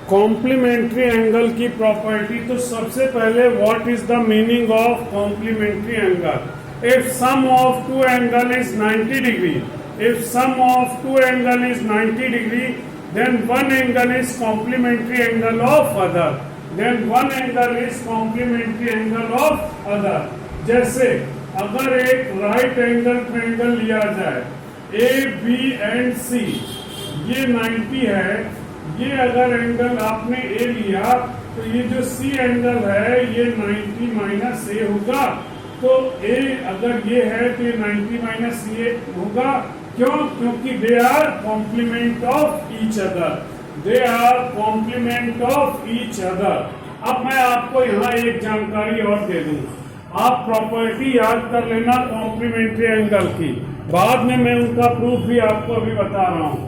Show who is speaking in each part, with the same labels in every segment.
Speaker 1: Complementary angle की property. तो सबसे पहले what is the meaning of complementary angle? If sum of two angle is 90 degree, if sum of two angle is 90 degree, then one angle is complementary angle of other, then one angle is complementary angle of other। जैसे अगर एक right angle triangle लिया जाए A B and सी, ये 90 है, ये अगर angle आपने ए लिया तो ये जो सी एंगल है ये 90 माइनस ए होगा। तो ए अगर ये है तो ये 90 माइनस ए होगा। क्यों? क्योंकि they are complement of each other, they are complement of each other. अब मैं आपको यहाँ एक जानकारी और दे दूँ, आप प्रॉपर्टी याद कर लेना कॉम्प्लीमेंट्री एंगल की, बाद में मैं उनका प्रूफ भी आपको अभी बता रहा हूँ।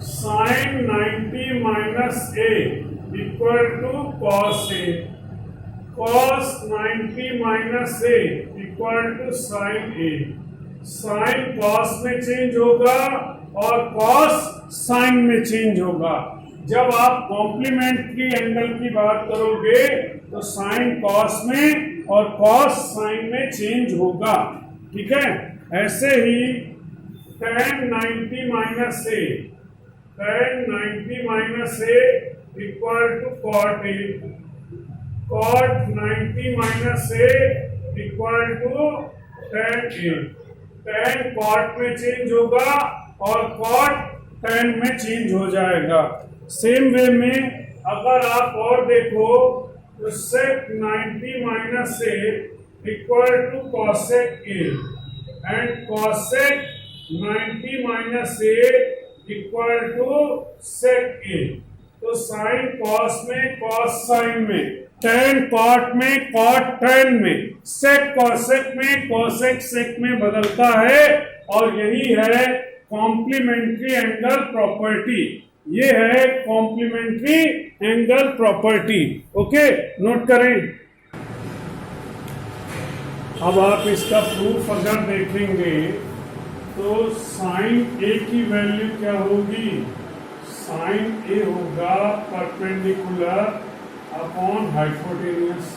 Speaker 1: Sine 90 minus A equal to cos A, cos 90 minus A equal to sine A. Sine cos में चेंज होगा और कॉस साइन में चेंज होगा। जब आप कॉम्प्लीमेंट्री एंगल की बात करोगे तो साइन कॉस में और कॉस साइन में चेंज होगा। ठीक है, ऐसे ही tan 90 minus A, tan 90 minus A equal to cot A, cot 90 minus A equal to tan A. tan cot में चेंज होगा और कॉट tan में चेंज हो जाएगा। सेम वे में अगर आप और देखो तो sec 90 minus A equal to cosec A and cosec 90 minus A equal to sec A. तो साइन कॉस में कॉस साइन में, tan कॉट में कॉट tan में, sec cosec में cosec sec में बदलता है। और यही है कॉम्प्लीमेंट्री एंगल प्रॉपर्टी, ये है complementary angle property. Okay, note करें। अब आप इसका प्रूफ अगर देखेंगे तो साइन ए की वैल्यू क्या होगी? साइन ए होगा परपेंडिकुलर अपॉन हाइपोटेनियस,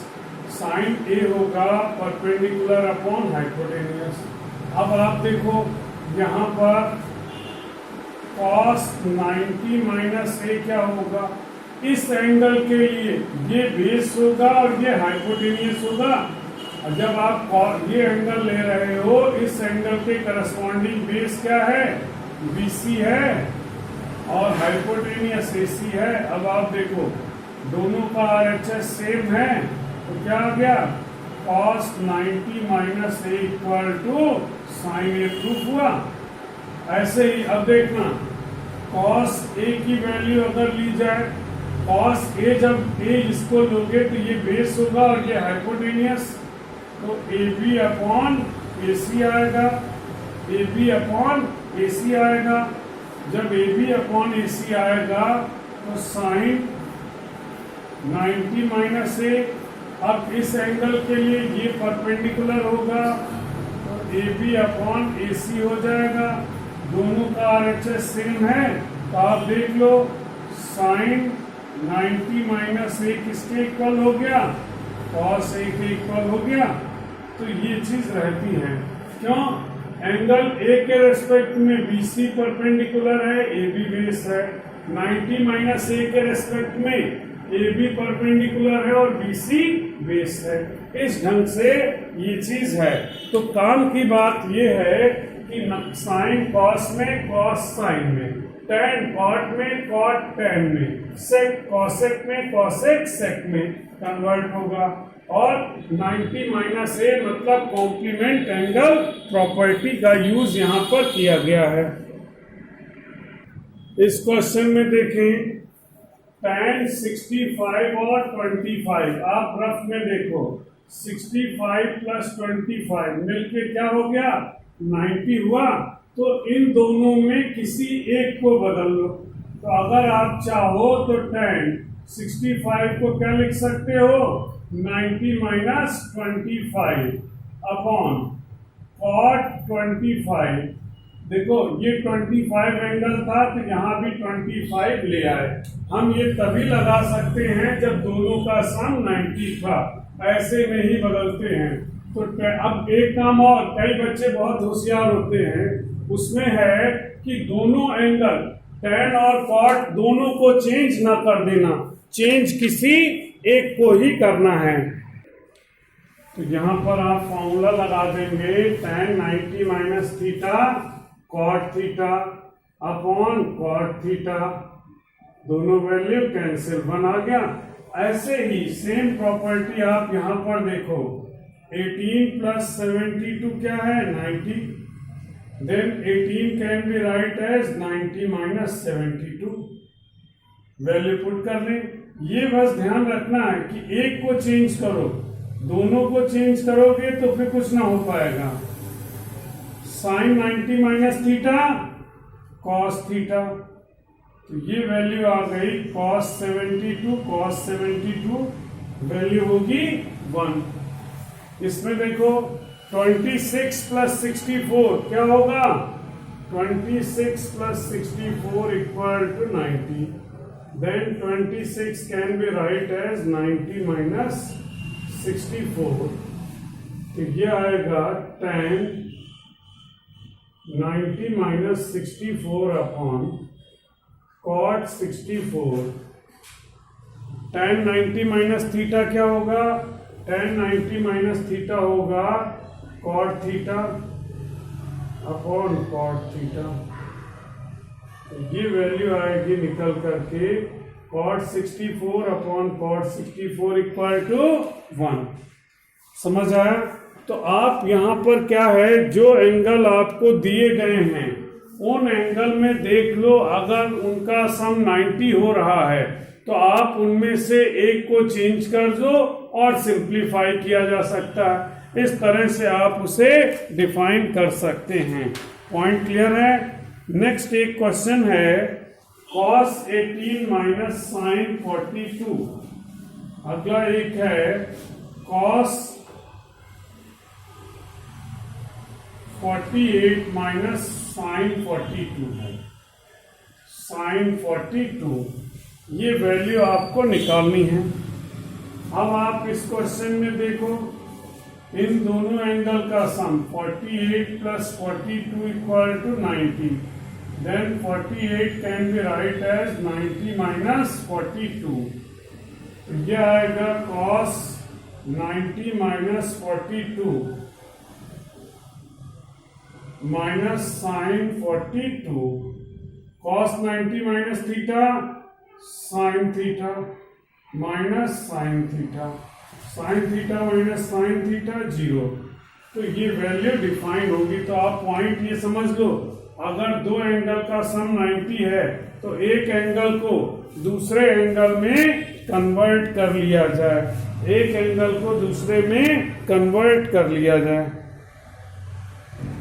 Speaker 1: साइन ए होगा परपेंडिकुलर अपॉन हाइपोटेनियस। अब आप देखो यहाँ पर cos 90 माइनस ए क्या होगा? इस एंगल के लिए ये बेस होगा और ये हाइपोटेनियस होगा। जब आप ये एंगल ले रहे हो, इस एंगल के करस्पॉन्डिंग बेस क्या है? BC है और हाइपोटेनियस AC है। अब आप देखो दोनों का RHS सेम है तो क्या आ गया? cos 90 minus A equal to sine A proof हुआ। ऐसे ही अब देखना cos a की वैल्यू अगर ली जाए, cos a जब a इसको लोगे तो ये बेस होगा और ये हाइपोटेनियस, तो AB अपॉन AC आएगा, AB अपॉन AC आएगा। जब AB अपॉन AC आएगा तो साइन 90 माइनस ए, अब इस एंगल के लिए ये परपेंडिकुलर होगा तो AB अपॉन AC हो जाएगा। दोनों का RHS सेम है तो आप देख लो साइन 90 माइनस ए किसके इक्वल हो गया? cos ए के इक्वल हो गया। तो ये चीज रहती है। क्यों? एंगल ए के रेस्पेक्ट में BC परपेंडिकुलर है, AB बेस है। 90 माइनस ए के रेस्पेक्ट में AB परपेंडिकुलर है और BC बेस है। इस ढंग से ये चीज है। तो काम की बात ये है कि साइन कॉस में कॉस साइन में, tan कॉट में कॉट tan में, sec cosec में cosec sec में कन्वर्ट होगा। और 90 माइनस ए मतलब कॉम्प्लीमेंट एंगल प्रॉपर्टी का यूज यहाँ पर किया गया है। इस क्वेश्चन में देखें tan 65 और 25, आप रफ में देखो 65 प्लस 25 मिलके क्या हो गया? 90 हुआ। तो इन दोनों में किसी एक को बदल लो। तो अगर आप चाहो तो tan 65 को क्या लिख सकते हो? 90 माइनस 25 अपॉन cot 25 देखो ये 25 एंगल था तो यहाँ भी 25 ले आए। हम ये तभी लगा सकते हैं जब दोनों का सम 90 था, ऐसे में ही बदलते हैं। तो अब एक काम और, कई बच्चे बहुत होशियार होते हैं, उसमें है कि दोनों एंगल tan और cot दोनों को चेंज ना कर देना, चेंज किसी एक को ही करना है। तो यहाँ पर आप फॉर्मूला लगा देंगे tan 90 minus theta cot theta upon cot theta, दोनों वैल्यू कैंसिल, 1 आ गया। ऐसे ही सेम प्रॉपर्टी आप यहाँ पर देखो, 18 प्लस 72 क्या है 90, then 18 can be write as 90 minus 72, value put कर लें। ये बस ध्यान रखना है कि एक को चेंज करो, दोनों को चेंज करोगे तो फिर कुछ ना हो पाएगा। साइन 90 माइनस थीटा कॉस थीटा, तो ये वैल्यू आ गई cos 72 वैल्यू होगी 1। इसमें देखो 26 प्लस 64 क्या होगा, 26 plus 64 equal to 90, then 26 can be write as 90 minus 64, तो ये आएगा tan 90 minus 64 upon cot 64। tan 90 minus theta क्या होगा, tan 90 माइनस थीटा होगा cot theta upon cot theta, ये वैल्यू आएगी निकल करके cot 64 upon cot 64 equal to 1। समझ आया? तो आप यहाँ पर क्या है, जो एंगल आपको दिए गए हैं उन एंगल में देख लो, अगर उनका सम 90 हो रहा है तो आप उनमें से एक को चेंज कर दो और सिंप्लीफाई किया जा सकता है। इस तरह से आप उसे डिफाइन कर सकते हैं। पॉइंट क्लियर है? नेक्स्ट एक क्वेश्चन है cos 18 माइनस साइन 42। अगला एक है cos 48 माइनस साइन 42 है, साइन 42, ये वैल्यू आपको निकालनी है। अब आप इस क्वेश्चन में देखो, इन दोनों एंगल का sum 48 plus 42 equal to 90, then 48 can be write as 90 minus 42, ये आएगा cos 90 minus 42 minus sine 42, cos 90 minus theta sine theta minus sine theta, sine theta minus sine theta 0। तो ये वैल्यू डिफाइन होगी। तो आप पॉइंट ये समझ लो, अगर दो एंगल का सम 90 है तो एक एंगल को दूसरे एंगल में कन्वर्ट कर लिया जाए, एक एंगल को दूसरे में कन्वर्ट कर लिया जाए।